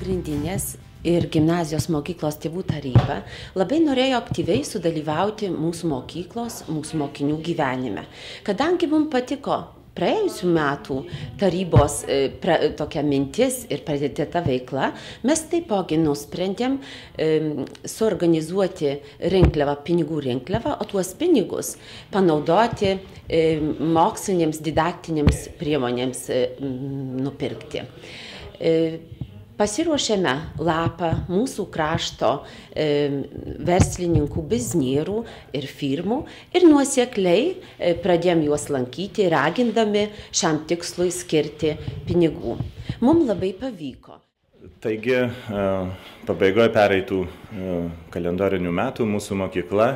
pagrindinės ir gimnazijos mokyklos tėvų taryba labai norėjo aktyviai sudalyvauti mūsų mokyklos, mūsų mokinių gyvenime. Kadangi mums patiko praėjusių metų tarybos tokia mintis ir pradėta veikla, mes taipogi nusprendėm suorganizuoti rinkliavą, pinigų rinkliavą, o tuos pinigus panaudoti mokslinėms, didaktinėms priemonėms nupirkti. Pasiruošėme lapą mūsų krašto verslininkų, biznierų ir firmų ir nuosekliai pradėjom juos lankyti, ragindami šiam tikslui skirti pinigų. Mums labai pavyko. Taigi, pabaigoje pereitų kalendorinių metų mūsų mokykla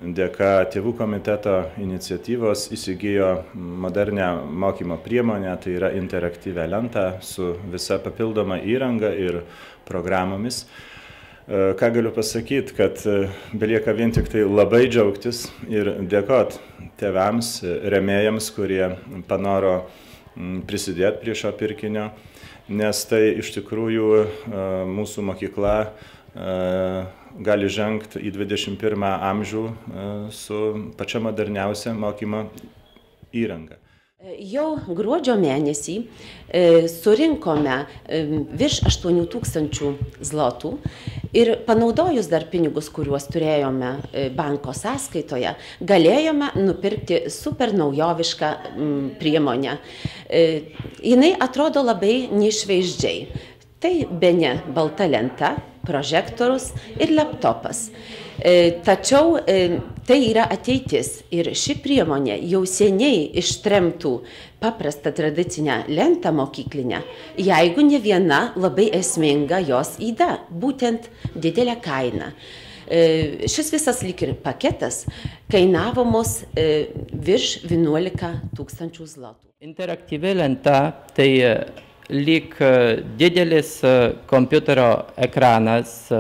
dėka tėvų komiteto iniciatyvos įsigijo modernę mokymo priemonę, tai yra interaktyvią lentą su visa papildoma įranga ir programomis. Ką galiu pasakyti, kad belieka vien tik tai labai džiaugtis ir dėkot tėvams, rėmėjams, kurie panoro prisidėti prie šio pirkinio, nes tai iš tikrųjų mūsų mokykla gali žengti į 21 amžių su pačia moderniausia mokymo įranga. Jau gruodžio mėnesį surinkome virš 8 000 zlotų ir panaudojus dar pinigus, kuriuos turėjome banko sąskaitoje, galėjome nupirkti super naujovišką priemonę. Jinai atrodo labai neišvaizdžiai. Tai bene balta lenta, prožektorius ir laptopas. Tačiau tai yra ateitis ir ši priemonė jau seniai ištremtų paprastą tradicinę lentą mokyklinę, jeigu ne viena labai esminga jos yda, būtent didelė kaina. Šis visas lyg ir paketas kainavo mus virš 11 000 zlotų. Interaktyvi lenta tai lyg didelis kompiuterio ekranas,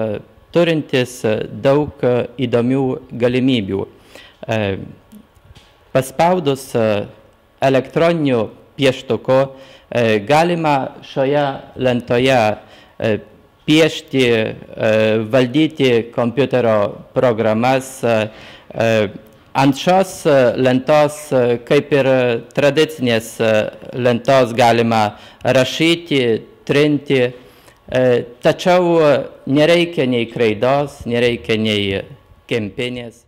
turintis daug įdomių galimybių. Paspaudus elektroniniu pieštuku galima šioje lentoje piešti, valdyti kompiuterio programas. Ant šios lentos, kaip ir tradicinės lentos, galima rašyti, trinti, tačiau nereikia nei kreidos, nereikia nei kempinės.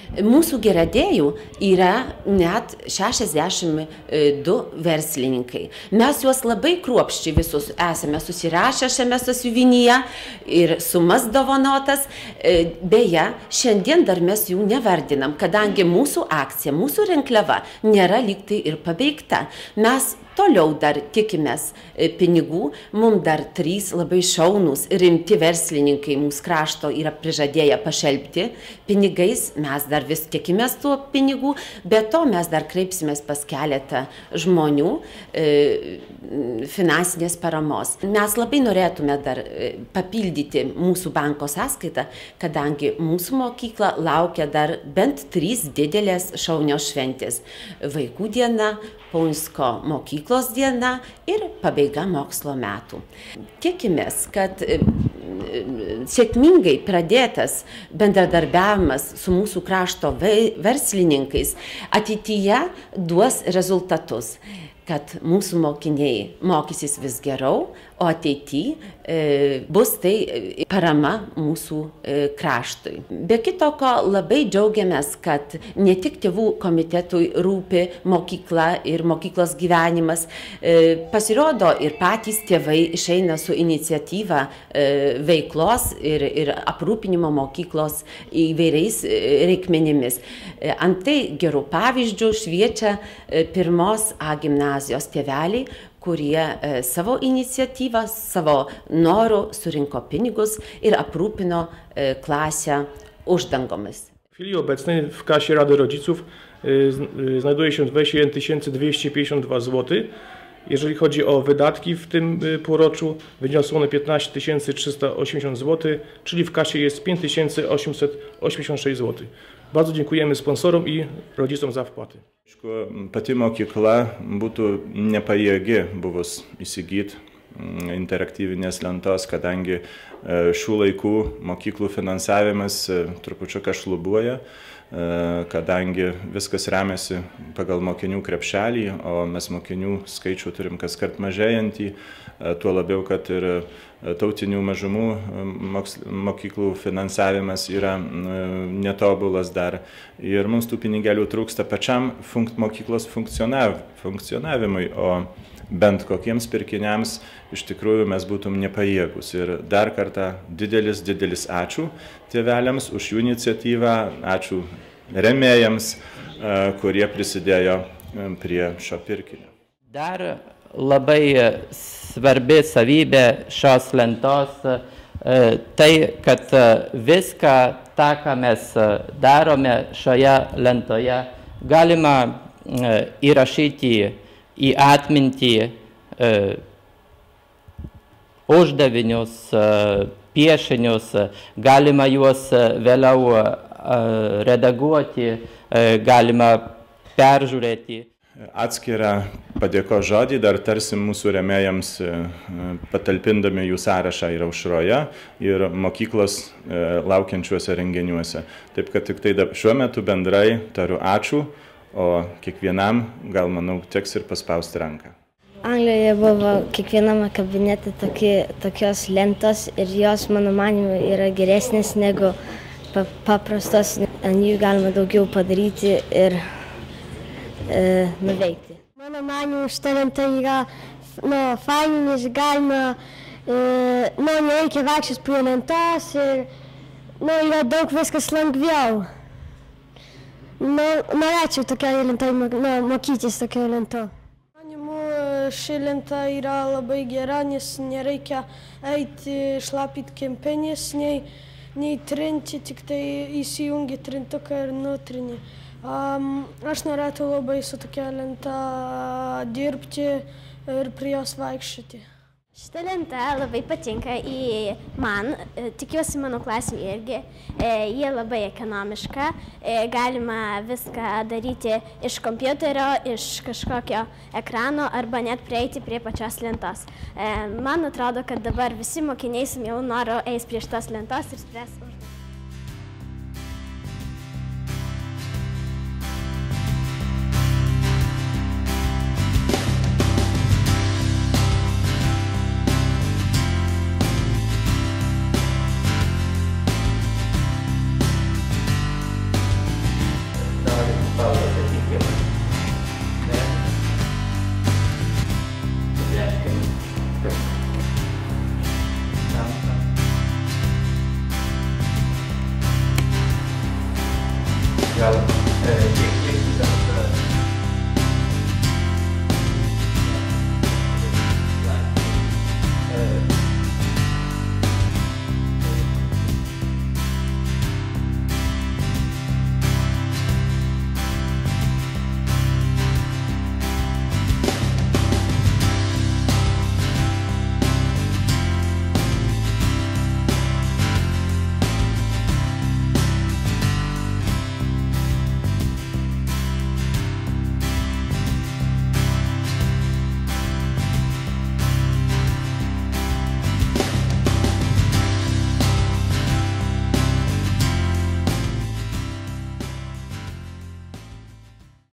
Mūsų geradėjų yra net 62 verslininkai. Mes juos labai kruopščiai visus esame susirašę šiame sąsiuvinyje ir sumas dovanotas. Beje, šiandien dar mes jų nevardinam, kadangi mūsų akcija, mūsų rinkliava nėra lyg tai ir pabaigta. Mes toliau dar tikimės pinigų, mums dar 3 labai šaunūs, rimti verslininkai mūsų krašto yra prižadėję pašelpti pinigais, mes dar vis tikimės tų pinigų, bet to mes dar kreipsimės pas keletą žmonių finansinės paramos. Mes labai norėtume dar papildyti mūsų banko sąskaitą, kadangi mūsų mokykla laukia dar bent 3 didelės šaunios šventės. Vaikų diena, Punsko mokyklos diena ir pabaiga mokslo metų. Tikimės, kad sėkmingai pradėtas bendradarbiavimas su mūsų krašto verslininkais ateityje duos rezultatus, kad mūsų mokiniai mokysis vis geriau, o ateityje bus tai parama mūsų kraštui. Be kito ko, labai džiaugiamės, kad ne tik tėvų komitetui rūpi mokykla ir mokyklos gyvenimas, pasirodo ir patys tėvai išeina su iniciatyva veiklos ir aprūpinimo mokyklos įvairiais reikmenimis. Antai gerų pavyzdžių šviečia pirmos A gimnazijos tėveliai, kurie savo iniciatyvą, savo norų surinko pinigus ir aprūpino klasę uždangomis. W chwili obecnej w kasie Rady Rodziców znajduje się 21 252 zł. Jeżeli chodzi o wydatki w tym półroczu, wyniosły one 15 380 zł, czyli w kasie jest 5 886 zł. Bardzo dziękujemy sponsorom i rodzicom za wpłaty. Pati mokykla būtų nepajėgi buvus įsigyti interaktyvinės lentos, kadangi šių laikų mokyklų finansavimas trupučiuką šlubuoja, kadangi viskas remiasi pagal mokinių krepšelį, o mes mokinių skaičių turim kaskart mažėjantį, tuo labiau, kad ir tautinių mažumų mokyklų finansavimas yra netobulas dar ir mums tų pinigėlių trūksta pačiam mokyklos funkcionavimui, o bent kokiems pirkiniams iš tikrųjų mes būtum nepajėgus. Ir dar kartą didelis ačiū tėveliams už jų iniciatyvą, ačiū rėmėjams, kurie prisidėjo prie šio pirkinio. Dar labai svarbi savybė šios lentos tai, kad viską tą, ką mes darome šioje lentoje, galima įrašyti į atmintį uždavinius, piešinius, galima juos vėliau redaguoti, galima peržiūrėti. Atskirą padėkos žodį dar tarsim mūsų rėmėjams, patalpindami jų sąrašą ir Aušroje, ir mokyklos laukiančiuose renginiuose. Taip kad tik tai šiuo metu bendrai tariu ačiū, o kiekvienam, gal manau, teks ir paspausti ranką. Anglijoje buvo kiekviename kabinete tokios lentos ir jos, mano manimu, yra geresnės negu paprastos. Ant jų galima daugiau padaryti ir nuveikti. Mano manimu, šita lenta yra faina, nes galima, nereikia vaikščioti prie lentos ir yra daug viskas lengviau. Norėčiau tokia lenta mokytis tokia lenta. Manimu, ši lenta yra labai gera, nes nereikia eiti šlapyti kempinės, nei trinti, tik tai įsijungi trintuką ir nutrini. Aš norėtų labai su tokia lenta dirbti ir prie jos vaikščioti. Šita lenta labai patinka man, tikiuosi mano klasėm irgi, jie labai ekonomiška, galima viską daryti iš kompiuterio, iš kažkokio ekrano arba net prieiti prie pačios lentos. Man atrodo, kad dabar visi mokiniai su mielu noru eis prie šitos lentos ir spręs